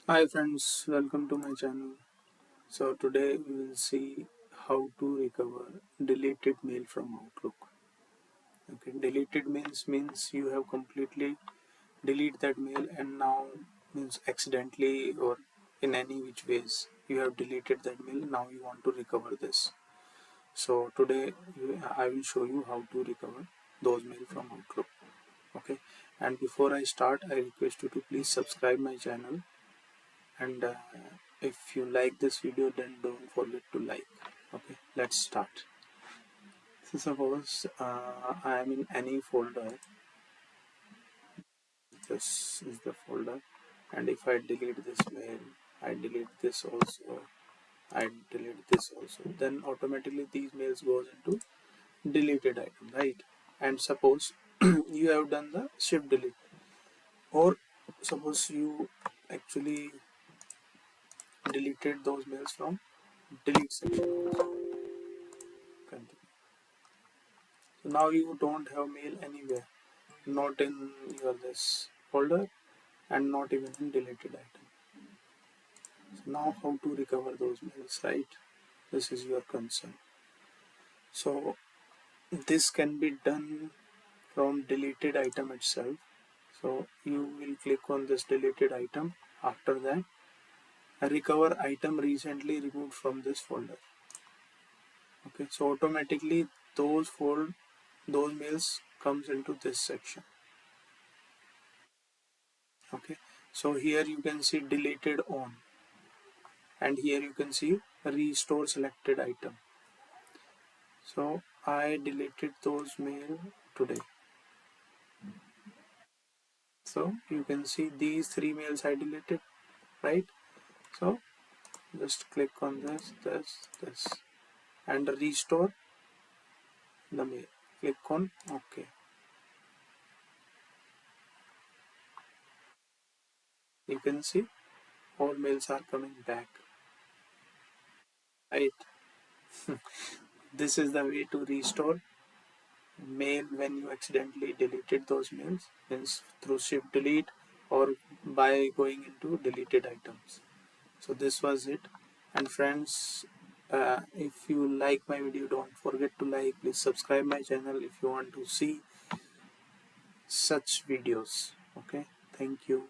Hi friends, welcome to my channel. So today we will see how to recover deleted mail from Outlook. Okay, deleted means you have completely deleted that mail and now means accidentally or in any which ways you have deleted that mail. Now you want to recover this. So today I will show you how to recover those mail from Outlook. Okay, and before I start, I request you to please subscribe my channel and if you like this video then don't forget to like. Okay, let's start. So suppose I am in any folder. This is the folder, and if I delete this mail, I delete this also, I delete this also, then automatically these mails goes into deleted item, right? And suppose you have done the shift delete, or suppose you actually deleted those mails from delete section also. Continue. So now you don't have mail anywhere, not in your this folder and not even in deleted item. So now how to recover those mails, right? This is your concern. So this can be done from deleted item itself. So you will click on this deleted item. After that, recover item recently removed from this folder. Okay, so automatically those mails comes into this section. Okay, so here you can see deleted on, and here you can see restore selected item. So I deleted those mail today. So you can see these three mails I deleted, right? So just click on this and restore the mail. Click on OK. You can see all mails are coming back, right? This is the way to restore mail when you accidentally deleted those mails, means through shift delete or by going into deleted items. So this was it. And friends, if you like my video, don't forget to like. Please subscribe my channel if you want to see such videos. Okay, thank you.